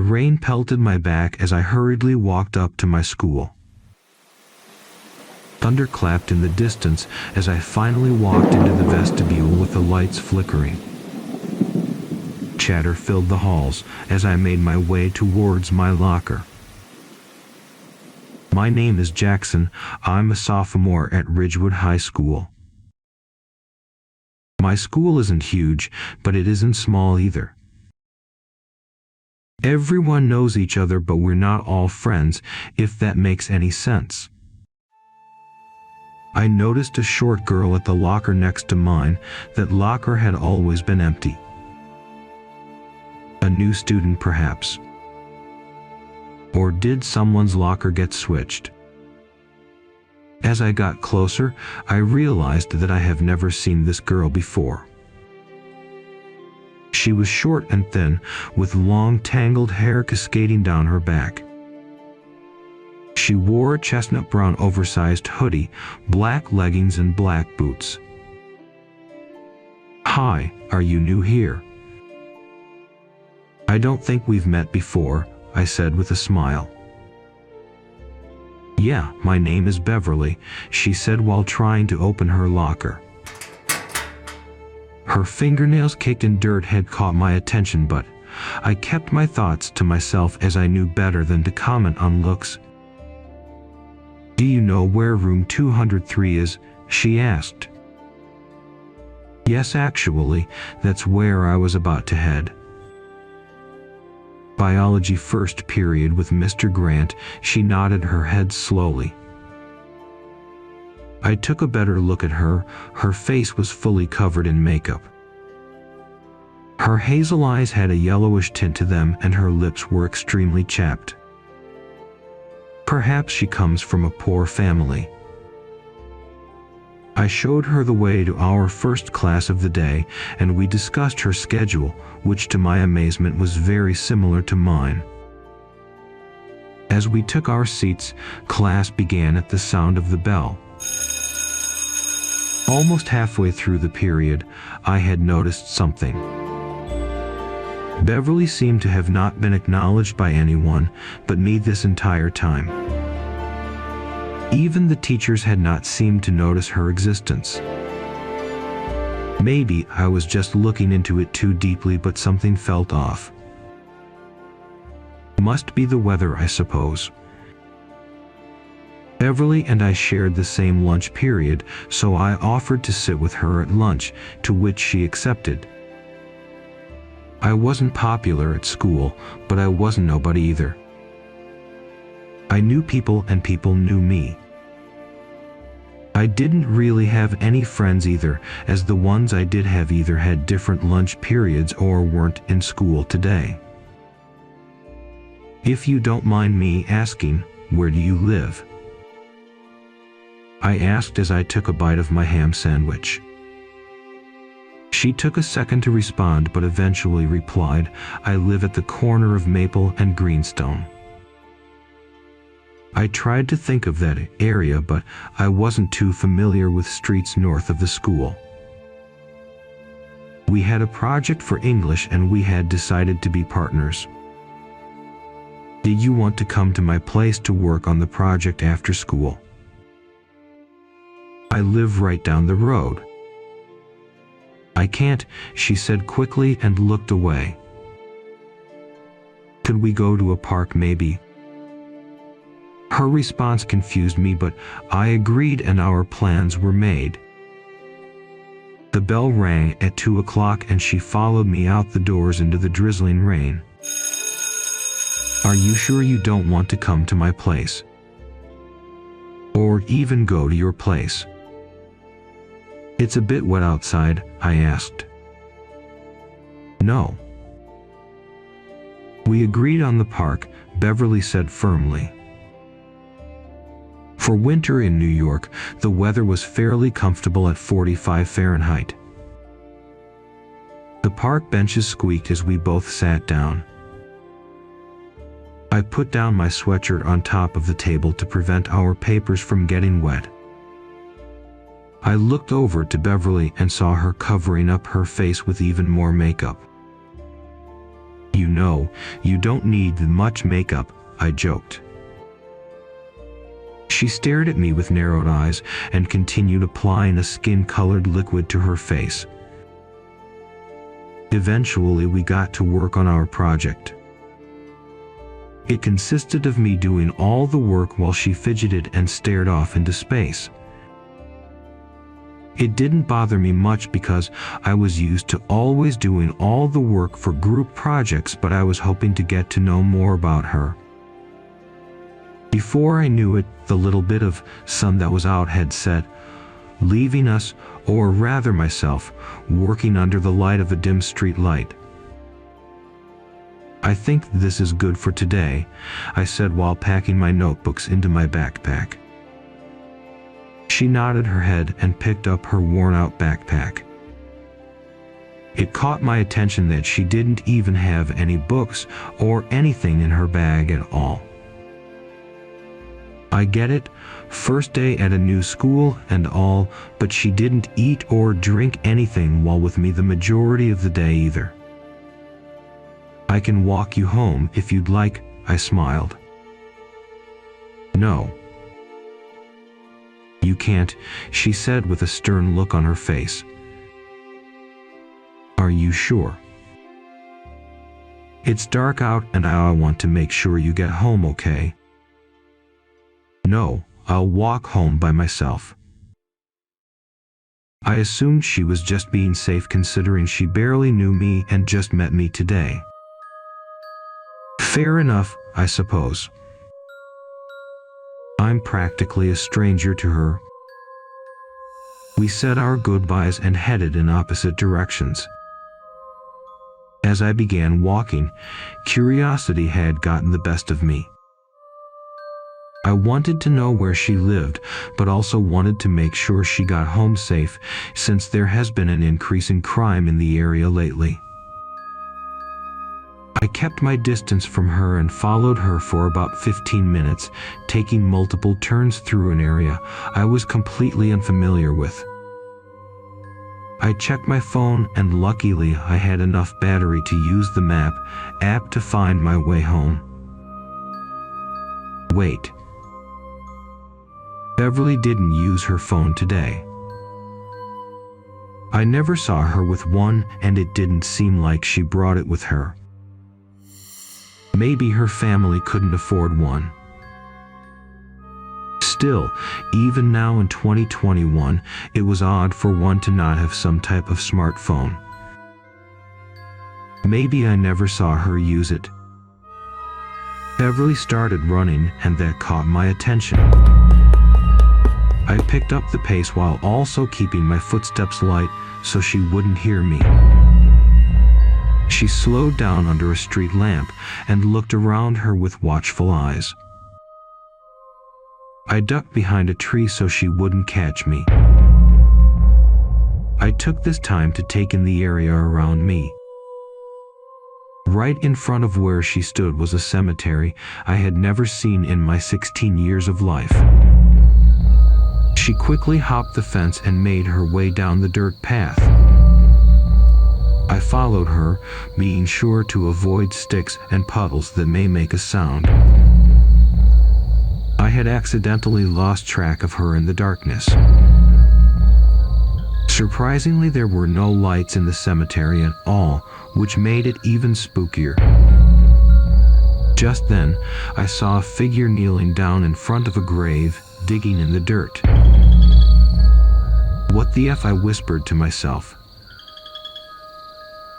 rain pelted my back as I hurriedly walked up to my school. Thunder clapped in the distance as I finally walked into the vestibule with the lights flickering. Chatter filled the halls as I made my way towards my locker. My name is Jackson. I'm a sophomore at Ridgewood High School. My school isn't huge, but it isn't small either. Everyone knows each other, but we're not all friends, if that makes any sense. I noticed a short girl at the locker next to mine. That locker had always been empty. A new student, perhaps. Or did someone's locker get switched? As I got closer, I realized that I have never seen this girl before. She was short and thin, with long tangled hair cascading down her back. She wore a chestnut brown oversized hoodie, black leggings, and black boots. "Hi, are you new here?" "I don't think we've met before," I said with a smile. "Yeah, my name is Beverly," she said while trying to open her locker. Her fingernails caked in dirt had caught my attention, but I kept my thoughts to myself as I knew better than to comment on looks. "Do you know where room 203 is?" she asked. "Yes, actually, that's where I was about to head." "Biology first period with Mr. Grant," she nodded her head slowly. I took a better look at her. Her face was fully covered in makeup. Her hazel eyes had a yellowish tint to them, and her lips were extremely chapped. Perhaps she comes from a poor family. I showed her the way to our first class of the day, and we discussed her schedule, which to my amazement was very similar to mine. As we took our seats, class began at the sound of the bell. Almost halfway through the period, I had noticed something. Beverly seemed to have not been acknowledged by anyone but me this entire time. Even the teachers had not seemed to notice her existence. Maybe I was just looking into it too deeply, but something felt off. Must be the weather, I suppose. Beverly and I shared the same lunch period, so I offered to sit with her at lunch, to which she accepted. I wasn't popular at school, but I wasn't nobody either. I knew people and people knew me. I didn't really have any friends either, as the ones I did have either had different lunch periods or weren't in school today. "If you don't mind me asking, where do you live?" I asked as I took a bite of my ham sandwich. She took a second to respond, but eventually replied, "I live at the corner of Maple and Greenstone." I tried to think of that area, but I wasn't too familiar with streets north of the school. We had a project for English and we had decided to be partners. "Did you want to come to my place to work on the project after school?" "I live right down the road." "I can't," she said quickly and looked away. "Could we go to a park maybe?" Her response confused me, but I agreed and our plans were made. The bell rang at 2 o'clock and she followed me out the doors into the drizzling rain. "Are you sure you don't want to come to my place? Or even go to your place?" "It's a bit wet outside," I asked. "No." We agreed on the park, Beverly said firmly. For winter in New York, the weather was fairly comfortable at 45 Fahrenheit. The park benches squeaked as we both sat down. I put down my sweatshirt on top of the table to prevent our papers from getting wet. I looked over to Beverly and saw her covering up her face with even more makeup. "You know, you don't need much makeup," I joked. She stared at me with narrowed eyes and continued applying a skin-colored liquid to her face. Eventually, we got to work on our project. It consisted of me doing all the work while she fidgeted and stared off into space. It didn't bother me much because I was used to always doing all the work for group projects, but I was hoping to get to know more about her. Before I knew it, the little bit of sun that was out had set, leaving us, or rather myself, working under the light of a dim street light. "I think this is good for today," I said while packing my notebooks into my backpack. She nodded her head and picked up her worn-out backpack. It caught my attention that she didn't even have any books or anything in her bag at all. I get it, first day at a new school and all, but she didn't eat or drink anything while with me the majority of the day either. "I can walk you home if you'd like," I smiled. "No. You can't," she said with a stern look on her face. "Are you sure? It's dark out and I want to make sure you get home okay." "No, I'll walk home by myself." I assumed she was just being safe considering she barely knew me and just met me today. Fair enough, I suppose. I'm practically a stranger to her. We said our goodbyes and headed in opposite directions. As I began walking, curiosity had gotten the best of me. I wanted to know where she lived, but also wanted to make sure she got home safe, since there has been an increase in crime in the area lately. I kept my distance from her and followed her for about 15 minutes, taking multiple turns through an area I was completely unfamiliar with. I checked my phone and luckily I had enough battery to use the map app to find my way home. Wait. Beverly didn't use her phone today. I never saw her with one and it didn't seem like she brought it with her. Maybe her family couldn't afford one. Still, even now in 2021, it was odd for one to not have some type of smartphone. Maybe I never saw her use it. Beverly started running and that caught my attention. I picked up the pace while also keeping my footsteps light so she wouldn't hear me. She slowed down under a street lamp and looked around her with watchful eyes. I ducked behind a tree so she wouldn't catch me. I took this time to take in the area around me. Right in front of where she stood was a cemetery I had never seen in my 16 years of life. She quickly hopped the fence and made her way down the dirt path. I followed her, being sure to avoid sticks and puddles that may make a sound. I had accidentally lost track of her in the darkness. Surprisingly, there were no lights in the cemetery at all, which made it even spookier. Just then, I saw a figure kneeling down in front of a grave, digging in the dirt. "What the F?" I whispered to myself.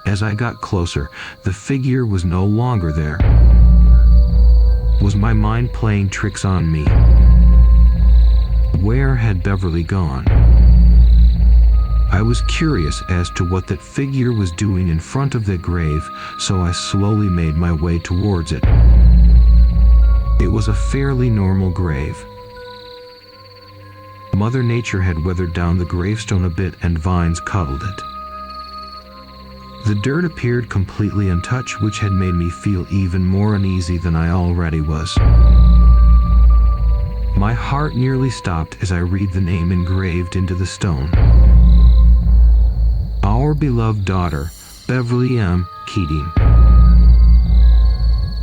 As I got closer, the figure was no longer there. Was my mind playing tricks on me? Where had Beverly gone? I was curious as to what that figure was doing in front of the grave, so I slowly made my way towards it. It was a fairly normal grave. Mother Nature had weathered down the gravestone a bit and vines cuddled it. The dirt appeared completely untouched, which had made me feel even more uneasy than I already was. My heart nearly stopped as I read the name engraved into the stone. Our beloved daughter, Beverly M. Keating.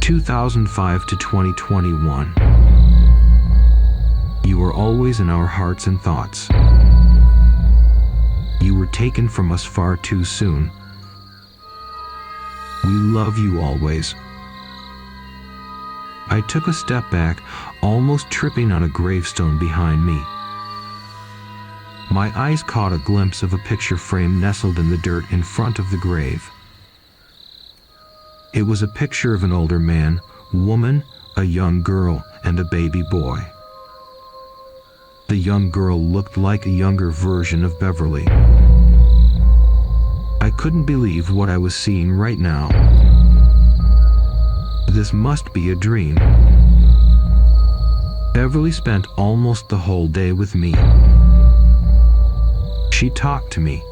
2005 to 2021. You were always in our hearts and thoughts. You were taken from us far too soon. We love you always. I took a step back, almost tripping on a gravestone behind me. My eyes caught a glimpse of a picture frame nestled in the dirt in front of the grave. It was a picture of an older man, woman, a young girl, and a baby boy. The young girl looked like a younger version of Beverly. I couldn't believe what I was seeing right now. This must be a dream. Beverly spent almost the whole day with me. She talked to me.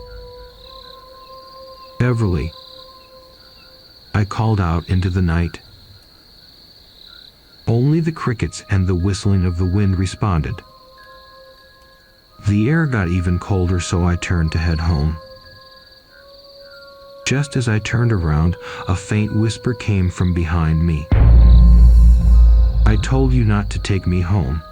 Beverly. I called out into the night. Only the crickets and the whistling of the wind responded. The air got even colder, so I turned to head home. Just as I turned around, a faint whisper came from behind me. I told you not to take me home.